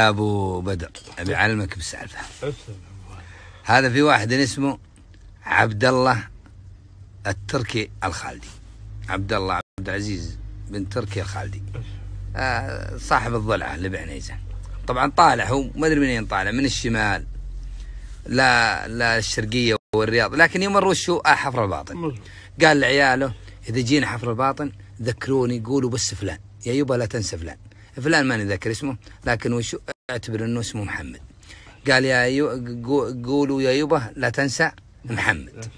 ابو بدر ابي اعلمك بسالفه. هذا في واحد اسمه عبد الله التركي الخالدي، عبد الله عبد العزيز بن تركي الخالدي، صاحب الضلعه اللي بعنيزه. طبعا طالع هو ما ادري منين طالع، من الشمال لا الشرقيه والرياض، لكن يمر وشو حفر الباطن. قال لعياله اذا جينا حفر الباطن ذكروني، قولوا بس فلان يا يبا لا تنسى فلان. فلان ماني ذاكر اسمه، لكن وشو اعتبر انه اسمه محمد. قال قولوا يا يبا لا تنسى محمد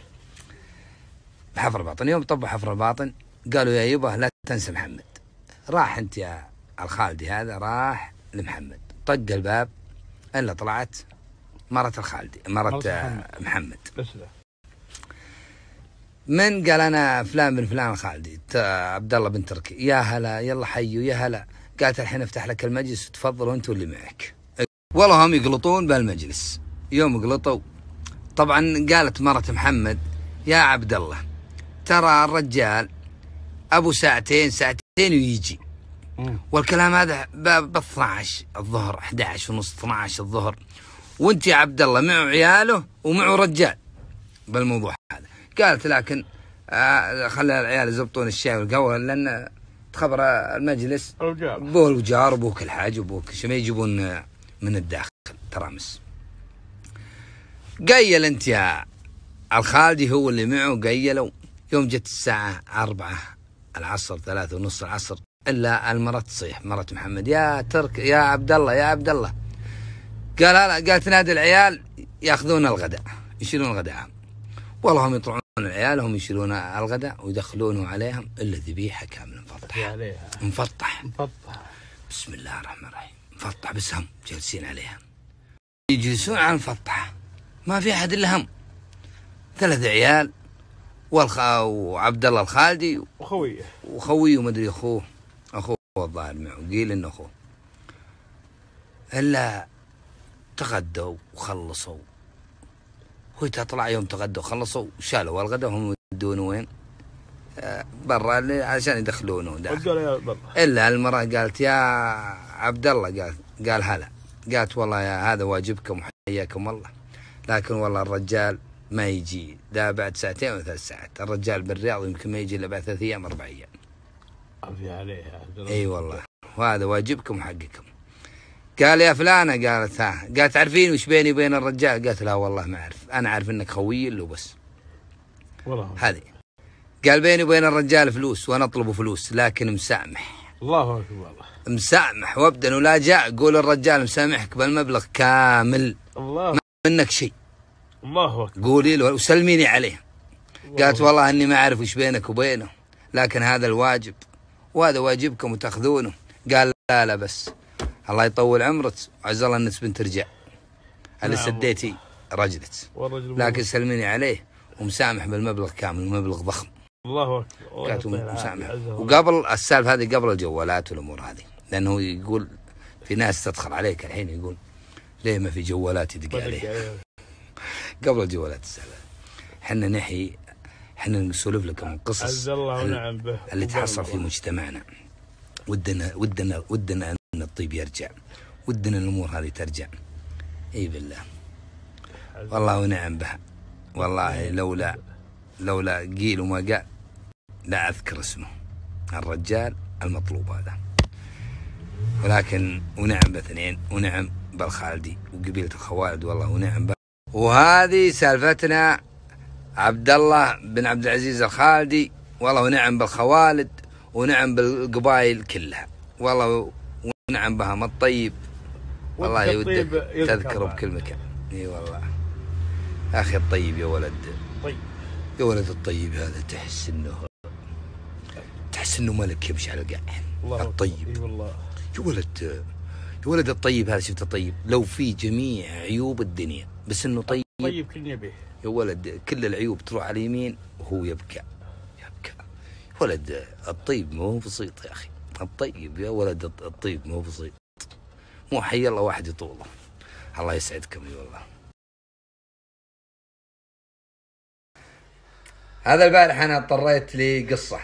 بحفر الباطن. يوم طب حفر الباطن قالوا يا يبا لا تنسى محمد. راح انت يا الخالدي هذا، راح لمحمد طق الباب الا طلعت مرت الخالدي، مرت محمد. من قال انا فلان بن فلان الخالدي عبد الله بن تركي. يا هلا يلا حيوا يا هلا. قالت الحين افتح لك المجلس وتفضلوا انتوا اللي معك. والله هم يقلطون بالمجلس. يوم قلطوا طبعا قالت مرت محمد يا عبد الله ترى الرجال ابو ساعتين ويجي، والكلام هذا ب 12 الظهر، 11 ونص 12 الظهر، وانت يا عبد الله معه عياله ومعه رجال بالموضوع هذا. قالت لكن خلي العيال يزبطون الشاي والقهوه، لان تخبر المجلس ابوه الوجار وابوه كل حاجه وابوه كل شيء، ما يجيبون من الداخل ترامس. قيل انت يا الخالدي هو اللي معه، قيلوا. يوم جت الساعه 4 العصر 3 ونص العصر الا المرة تصيح مرت محمد يا ترك يا عبد الله يا عبد الله. قال لا، قالت نادي العيال ياخذون الغداء، يشيلون الغداء. والله هم يطلعون العيال هم يشيلون الغداء ويدخلونه عليهم الا ذبيحه كامله مفطح. بسم الله الرحمن الرحيم، مفطح بس هم جالسين عليها، يجلسون على المفطحه ما في احد الا هم 3 عيال وعبد الله الخالدي وخويه وما ادري اخوه الظاهر معه، قيل انه اخوه. الا تغدوا وخلصوا، هو طلع يوم تغدوا وخلصوا وشالوا الغداء وهم يودونه وين؟ برا عشان يدخلونه داخل. الا المراه قالت يا عبد الله، قال هلا. قالت والله يا هذا واجبكم وحياكم الله، لكن والله الرجال ما يجي ده بعد 2 و3 ساعات. الرجال بالرياض يمكن ما يجي الا بعد 3 أيام 4 أيام. اي والله، وهذا واجبكم وحقكم. قال يا فلانه، قالت ها، قالت تعرفين وش بيني وبين الرجال؟ قالت لا والله ما اعرف، انا عارف انك خوي له بس. والله هذه. قال بيني وبين الرجال فلوس وانا اطلب فلوس، لكن مسامح. الله اكبر والله. مسامح وابدا ولا جاء. قول الرجال مسامحك بالمبلغ كامل، الله ما منك شيء. الله اكبر. قولي له وسلميني عليه. قالت والله اني ما اعرف وش بينك وبينه، لكن هذا الواجب وهذا واجبكم وتاخذونه. قال لا بس الله يطول عمرك، عز الله انك بنت رجال اللي سديتي رجلك، لكن سلميني عليه ومسامح بالمبلغ كامل، المبلغ ضخم. الله اكبر. قالت مسامح. وقبل السالفه هذه قبل الجوالات والامور هذه، لانه يقول في ناس تدخل عليك الحين يقول ليه ما في جوالات يدق عليه. قبل الجوالات السالفه. احنا نسولف لكم القصص اللي تحصل في مجتمعنا. ودنا ان الطيب يرجع، ودنا الامور هذه ترجع. اي بالله والله ونعم بها. والله لولا قيل وما قال لا اذكر اسمه الرجال المطلوب هذا، ولكن ونعم باثنين، ونعم بالخالدي وقبيله الخوالد، والله ونعم بها. وهذه سالفتنا عبد الله بن عبد العزيز الخالدي، والله ونعم بالخوالد ونعم بالقبائل كلها، والله ونعم بهم الطيب. والله يودك تذكره بكل مكان. اي والله يا اخي الطيب يا ولد، يا ولد الطيب هذا تحس انه ملك يمشي على القاع. الطيب اي والله. يا ولد الطيب هذا، شفت الطيب لو في جميع عيوب الدنيا بس انه طيب كل يبيه. يا ولد كل العيوب تروح على اليمين وهو يبكى. ولد الطيب ما هو بسيط يا اخي. الطيب يا ولد الطيب ما هو بسيط، مو حي الله واحد يطوله. الله يسعدكم. اي والله. هذا البارح انا اضطريت لقصه.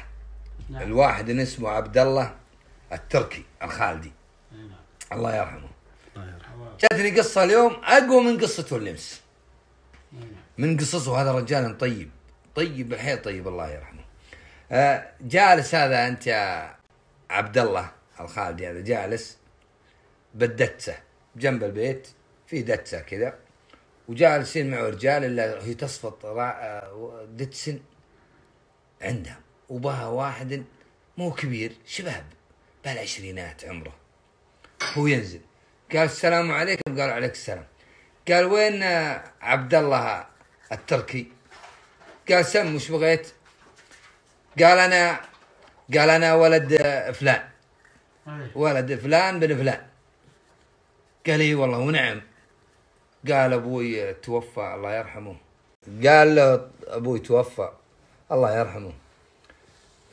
الواحد اسمه عبد الله التركي الخالدي، الله يرحمه. جاتني قصة اليوم أقوى من قصته الأمس، من قصصه. هذا رجال طيب طيب الحيل طيب، الله يرحمه. جالس هذا أنت يا عبد الله الخالدي، هذا جالس بالدتسة جنب البيت، في دتسة كذا، وجالسين معه رجال إلا هي تصفط دتسن عندها، وبها واحد مو كبير، شباب بالعشرينات عمره. هو ينزل قال السلام عليكم، قالوا عليك السلام. قال وين عبد الله التركي؟ قال سم وش بغيت؟ قال أنا ولد فلان، ولد فلان بن فلان. قال اي والله ونعم. قال ابوي توفى الله يرحمه. قال له ابوي توفى الله يرحمه.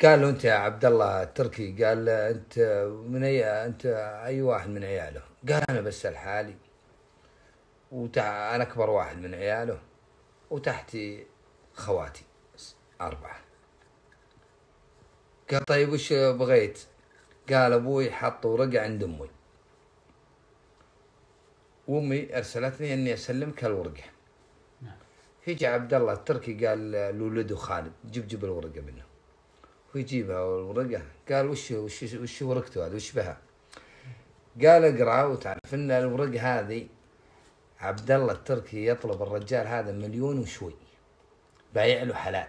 قال له انت يا عبد الله التركي، قال له انت من اي واحد من عياله؟ قال انا بس لحالي، انا اكبر واحد من عياله، وتحتي خواتي 4. قال طيب وش بغيت؟ قال ابوي حط ورقة عند امي، وامي ارسلتني اني اسلمك الورقة. يجي عبد الله التركي قال لولده خالد جيب الورقة منه، ويجيبها الورقة. قال وش ورقته هذه وش بها؟ قال اقرا وتعرف ان الورقة هذه عبد الله التركي يطلب الرجال هذا 1,000,000 وشوي، بايع له حلال،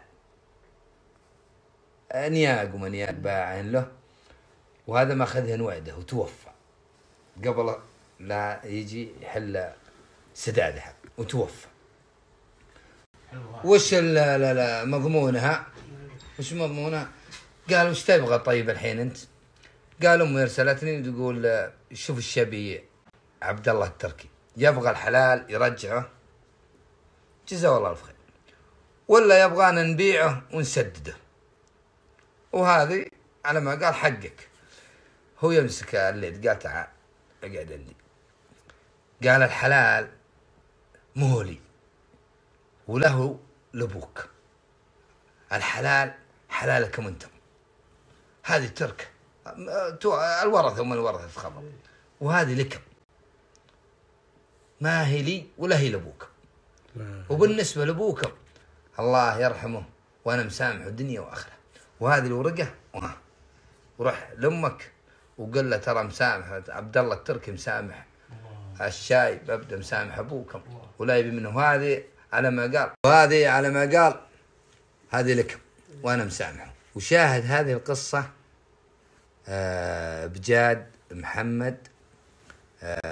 انياق ومنياق باعين له، وهذا ما اخذهن وعده وتوفى قبل لا يجي يحل سدادها وتوفى. وش مضمونها؟ وش مضمونها؟ قال وش تبغى طيب الحين انت؟ قال امي ارسلتني تقول شوف الشبي عبد الله التركي يبغى الحلال يرجعه جزاه الله الخير، ولا يبغانا نبيعه ونسدده، وهذه على ما قال حقك. هو يمسك الليد قال تعال اقعد عندي. قال الحلال مهلي وله لبوك، الحلال حلالكم انتم، هذه تركه الورثة ومن الورثة تخبر، وهذه لكم ما هي لي ولا هي لابوك. وبالنسبة لابوكم الله يرحمه وانا مسامحه الدنيا واخره، وهذه الورقة وروح لامك وقل له ترى مسامح عبد الله التركي، مسامح الشاي ببدا مسامح ابوكم ولا يبي منه، هذه على ما قال، وهذه على ما قال هذه لكم وانا مسامحه. وشاهد هذه القصة بجاد محمد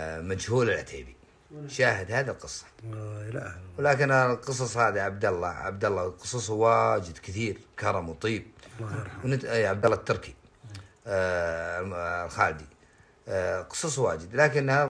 مجهول العتيبي، شاهد هذه القصة. ولكن القصص هذه عبد الله قصصه واجد كثير، كرم وطيب. عبد الله التركي الخالدي قصصه واجد، لكن